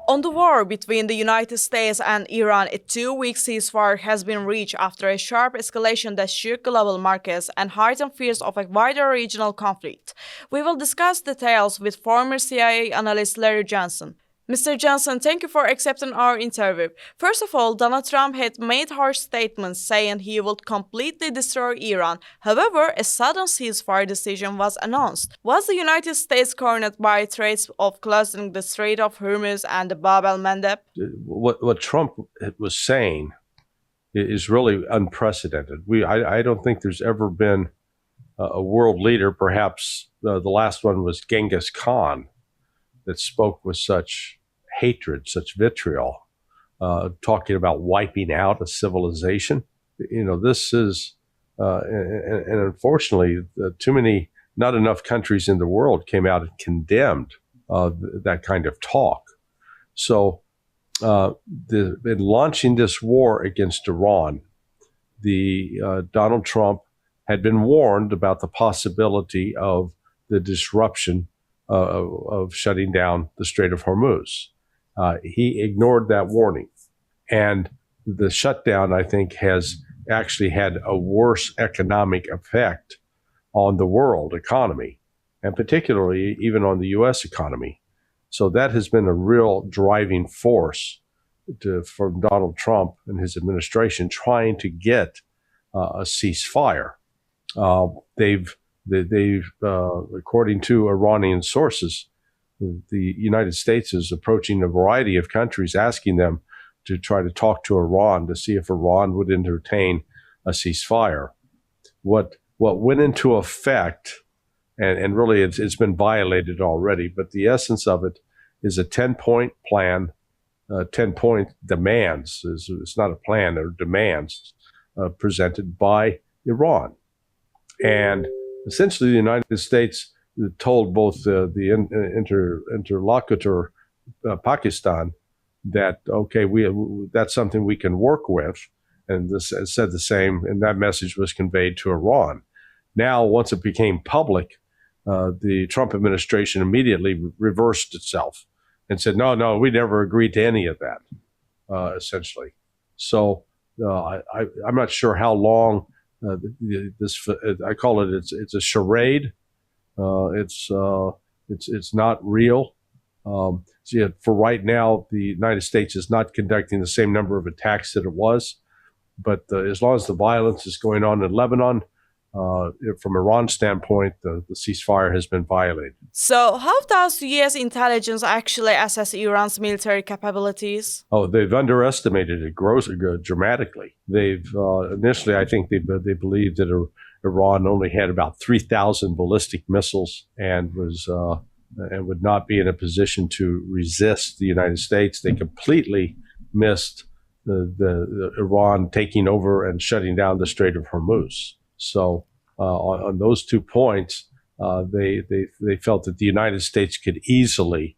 On the war between the United States and Iran, a 2-week ceasefire has been reached after a sharp escalation that shook global markets and heightened fears of a wider regional conflict. We will discuss details with former CIA analyst Larry Johnson. Mr. Johnson, thank you for accepting our interview. First of all, Donald Trump had made harsh statements saying he would completely destroy Iran. However, a sudden ceasefire decision was announced. Was the United States cornered by threats of closing the Strait of Hormuz and the Bab el-Mandeb? What Trump was saying is really unprecedented. I don't think there's ever been a world leader, perhaps the last one was Genghis Khan, that spoke with such hatred, such vitriol, talking about wiping out a civilization. This is, and unfortunately, not enough countries in the world came out and condemned that kind of talk. So in launching this war against Iran, Donald Trump had been warned about the possibility of the disruption of shutting down the Strait of Hormuz. He ignored that warning. And the shutdown, I think, has actually had a worse economic effect on the world economy, and particularly even on the U.S. economy. So that has been a real driving force from Donald Trump and his administration trying to get a ceasefire. They've according to Iranian sources, the United States is approaching a variety of countries, asking them to try to talk to Iran to see if Iran would entertain a ceasefire. What went into effect, and really it's been violated already, but the essence of it is a 10-point plan, 10-point demands. It's not a plan, they're demands presented by Iran. And essentially, the United States told both the interlocutor, Pakistan, that, okay, that's something we can work with, and this said the same, and that message was conveyed to Iran. Now, once it became public, the Trump administration immediately reversed itself and said, no, we never agreed to any of that, essentially. So I'm not sure how long I call it. It's a charade. It's not real. For right now, the United States is not conducting the same number of attacks that it was. But as long as the violence is going on in Lebanon, from Iran's standpoint, the ceasefire has been violated. So how does U.S. intelligence actually assess Iran's military capabilities? Oh, they've underestimated it dramatically. They've initially, I think they believed that Iran only had about 3,000 ballistic missiles and would not be in a position to resist the United States. They completely missed the Iran taking over and shutting down the Strait of Hormuz. So on those 2 points, they felt that the United States could easily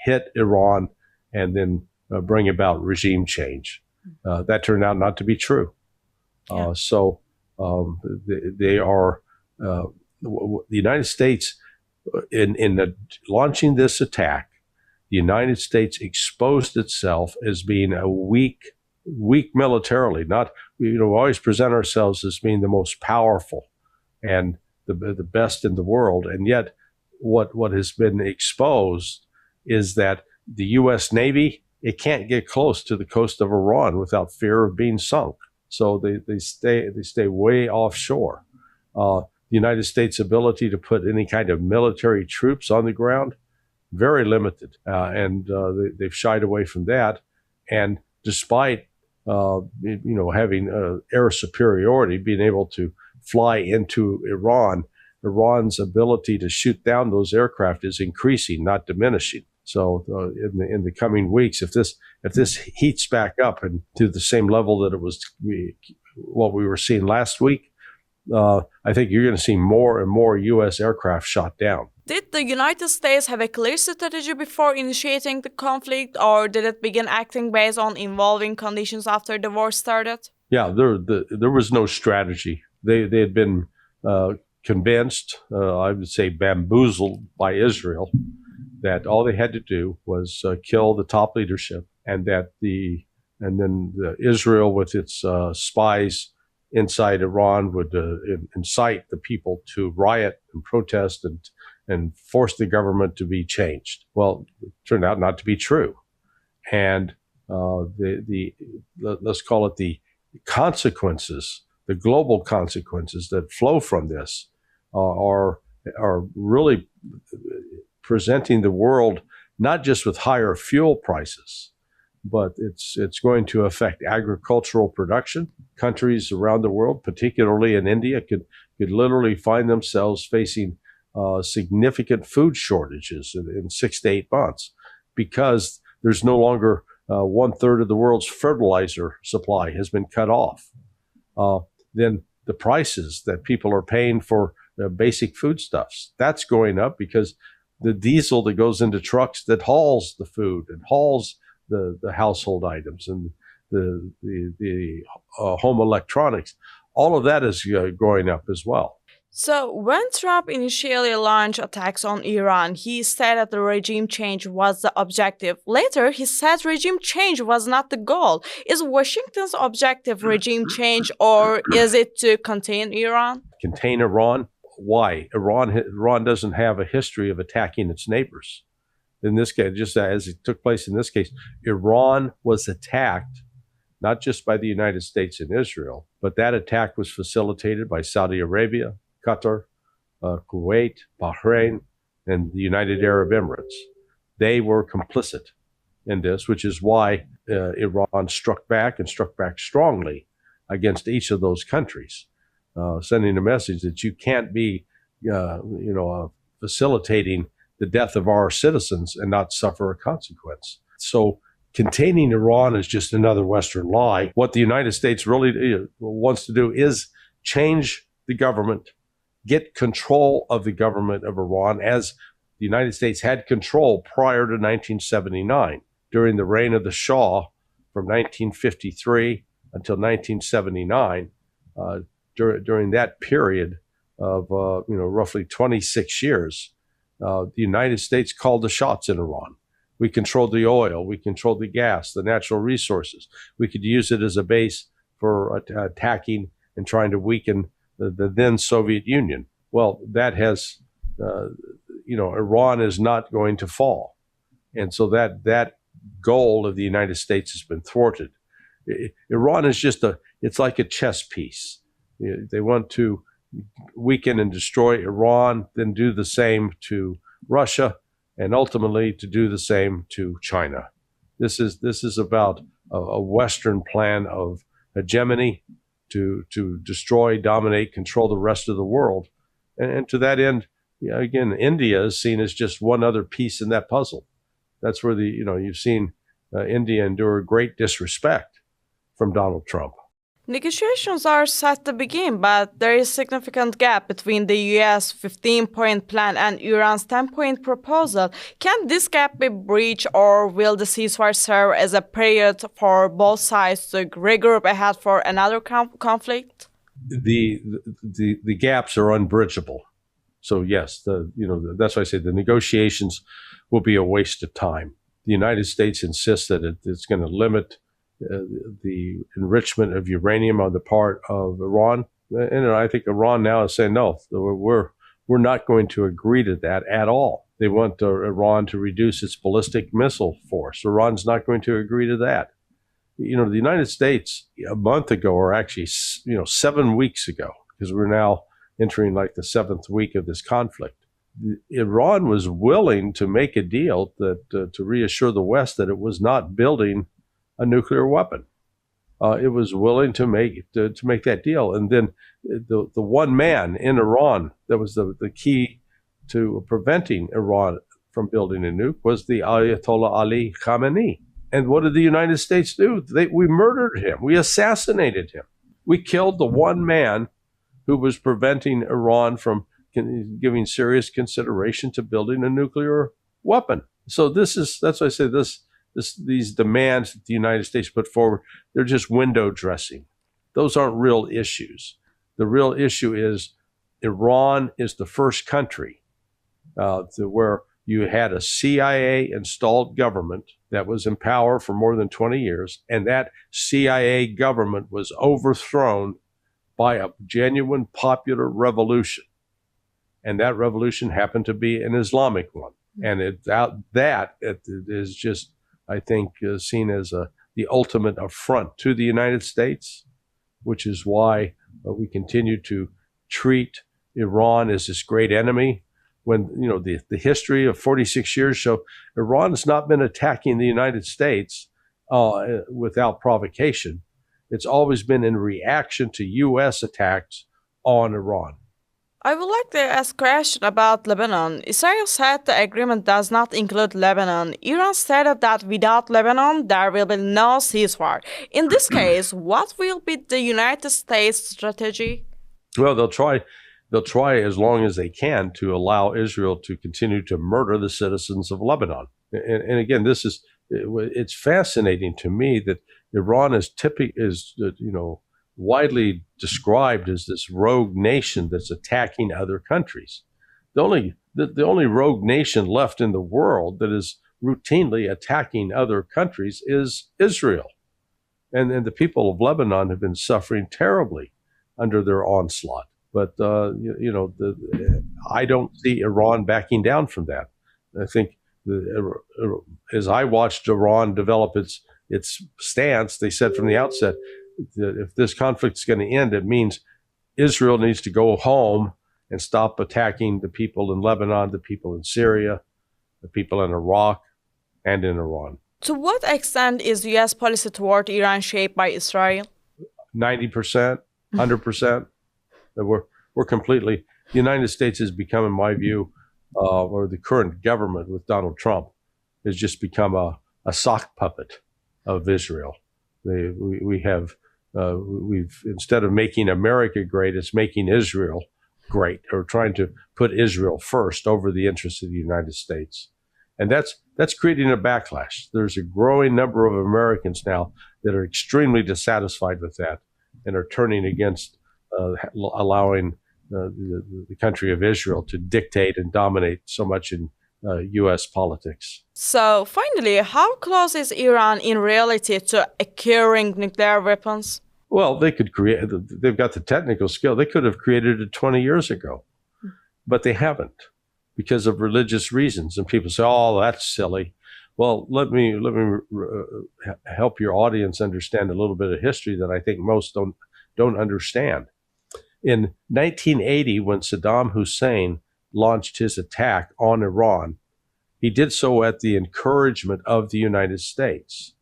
hit Iran and then bring about regime change. That turned out not to be true. Yeah. They are the United States in launching this attack. The United States exposed itself as being a weak militarily. Not, we always present ourselves as being the most powerful and the best in the world, and yet what has been exposed is that the U.S. Navy, it can't get close to the coast of Iran without fear of being sunk. So they stay way offshore. The United States' ability to put any kind of military troops on the ground, very limited, and they've shied away from that. And despite having air superiority, being able to fly into Iran's ability to shoot down those aircraft is increasing, not diminishing. So in the coming weeks, if this heats back up and to the same level that it was what we were seeing last week, I think you're going to see more and more U.S. aircraft shot down. Did the United States have a clear strategy before initiating the conflict, or did it begin acting based on evolving conditions after the war started? Yeah, there was no strategy. They had been convinced, I would say bamboozled by Israel, that all they had to do was kill the top leadership, and that then Israel with its spies inside Iran would incite the people to riot and protest and force the government to be changed. Well, it turned out not to be true, and let's call it the consequences, the global consequences that flow from this are really presenting the world not just with higher fuel prices, but it's going to affect agricultural production. Countries around the world, particularly in India, could literally find themselves facing significant food shortages in 6 to 8 months because there's no longer 1/3 of the world's fertilizer supply has been cut off. Then the prices that people are paying for basic foodstuffs, that's going up because the diesel that goes into trucks that hauls the food and hauls the household items and the home electronics, all of that is going up as well. So, when Trump initially launched attacks on Iran, he said that the regime change was the objective. Later, he said regime change was not the goal. Is Washington's objective regime change, or is it to contain Iran? Contain Iran? Why? Iran doesn't have a history of attacking its neighbors. In this case, just as it took place in this case, Iran was attacked not just by the United States and Israel, but that attack was facilitated by Saudi Arabia, Qatar, Kuwait, Bahrain, and the United Arab Emirates. They were complicit in this, which is why Iran struck back and struck back strongly against each of those countries, sending a message that you can't be, facilitating the death of our citizens and not suffer a consequence. So containing Iran is just another Western lie. What the United States really wants to do is change the government, get control of the government of Iran, as the United States had control prior to 1979. During the reign of the Shah from 1953 until 1979, during that period of roughly 26 years, the United States called the shots in Iran. We controlled the oil, we controlled the gas, the natural resources. We could use it as a base for attacking and trying to weaken the then Soviet Union. Well, that has, Iran is not going to fall. And so that goal of the United States has been thwarted. Iran is it's like a chess piece. They want to weaken and destroy Iran, then do the same to Russia, and ultimately to do the same to China. This is about a Western plan of hegemony to destroy, dominate, control the rest of the world. And to that end, again, India is seen as just one other piece in that puzzle. That's where you've seen India endure great disrespect from Donald Trump. Negotiations are set to begin, but there is a significant gap between the U.S. 15-point plan and Iran's 10-point proposal. Can this gap be breached, or will the ceasefire serve as a period for both sides to regroup ahead for another conflict? The gaps are unbridgeable. So yes, that's why I say the negotiations will be a waste of time. The United States insists that it's going to limit the enrichment of uranium on the part of Iran, and I think Iran now is saying no, we're not going to agree to that at all. They want Iran to reduce its ballistic missile force. Iran's not going to agree to that. The United States a month ago, or actually 7 weeks ago, because we're now entering like the 7th week of this conflict, Iran was willing to make a deal that to reassure the West that it was not building a nuclear weapon. It was willing to make that deal, and then the one man in Iran that was the key to preventing Iran from building a nuke was the Ayatollah Ali Khamenei. And what did the United States do? We murdered him. We assassinated him. We killed the one man who was preventing Iran from giving serious consideration to building a nuclear weapon. So that's why I say these demands that the United States put forward, they're just window dressing. Those aren't real issues. The real issue is Iran is the first country where you had a CIA-installed government that was in power for more than 20 years, and that CIA government was overthrown by a genuine popular revolution. And that revolution happened to be an Islamic one. And it is just, I think, seen as the ultimate affront to the United States, which is why we continue to treat Iran as this great enemy. When, the history of 46 years show Iran has not been attacking the United States without provocation. It's always been in reaction to U.S. attacks on Iran. I would like to ask a question about Lebanon. Israel said the agreement does not include Lebanon. Iran stated that without Lebanon, there will be no ceasefire. In this case, what will be the United States strategy? Well, they'll try as long as they can to allow Israel to continue to murder the citizens of Lebanon. And again, it's fascinating to me that Iran is widely described as this rogue nation that's attacking other countries. The only rogue nation left in the world that is routinely attacking other countries is Israel. And the people of Lebanon have been suffering terribly under their onslaught. But, I don't see Iran backing down from that. I think as I watched Iran develop its stance, they said from the outset that if this conflict is going to end, it means Israel needs to go home and stop attacking the people in Lebanon, the people in Syria, the people in Iraq, and in Iran. To what extent is U.S. policy toward Iran shaped by Israel? 90%, 100%. We're completely, the United States has become, in my view, or the current government with Donald Trump, has just become a sock puppet of Israel. We've instead of making America great, it's making Israel great, or trying to put Israel first over the interests of the United States. And that's creating a backlash. There's a growing number of Americans now that are extremely dissatisfied with that and are turning against allowing the country of Israel to dictate and dominate so much in U.S. politics. So finally, how close is Iran in reality to acquiring nuclear weapons? Well, they've got the technical skill. They could have created it 20 years ago, but they haven't because of religious reasons. And people say, oh, that's silly. Well, let me help your audience understand a little bit of history that I think most don't understand. In 1980, when Saddam Hussein launched his attack on Iran, he did so at the encouragement of the United States.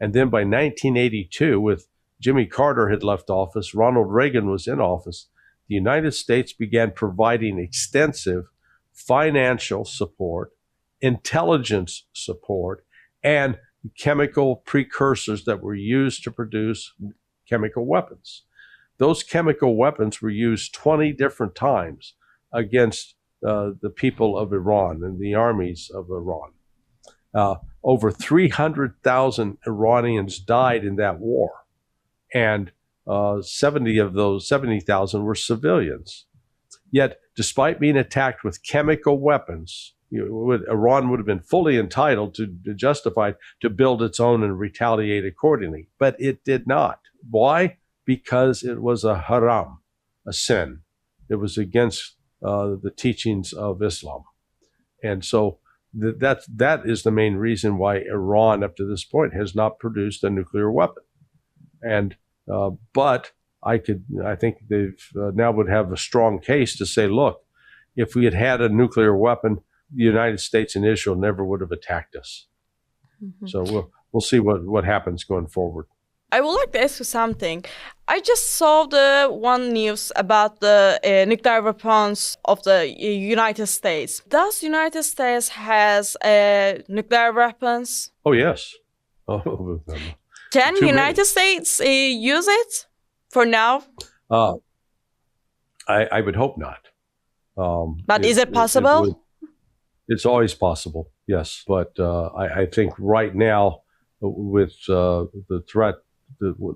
And then by 1982, with Jimmy Carter had left office, Ronald Reagan was in office, the United States began providing extensive financial support, intelligence support, and chemical precursors that were used to produce chemical weapons. Those chemical weapons were used 20 different times against the people of Iran and the armies of Iran. Over 300,000 Iranians died in that war, and 70,000 were civilians. Yet, despite being attacked with chemical weapons, Iran would have been fully entitled to justify to build its own and retaliate accordingly, but it did not. Why? Because it was a haram, a sin. It was against the teachings of Islam. And so that is the main reason why Iran, up to this point, has not produced a nuclear weapon. And but I think they've now would have a strong case to say, look, if we had had a nuclear weapon, the United States and Israel never would have attacked us. Mm-hmm. So we'll see what happens going forward. I would like to ask you something. I just saw the one news about the nuclear weapons of the United States. Does United States has nuclear weapons? Oh, yes. Can United States use it for now? I would hope not. But is it possible? It's always possible, yes. But I think right now, with the threat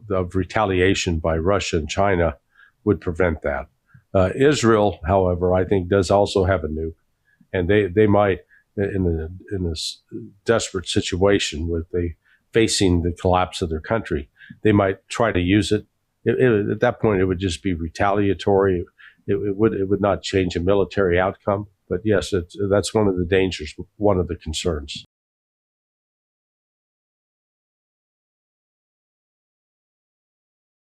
of retaliation by Russia and China, would prevent that. Israel, however, I think does also have a nuke, and they might in this desperate situation with facing the collapse of their country, they might try to use it. At that point, it would just be retaliatory. It would not change a military outcome. But yes, that's one of the dangers, one of the concerns.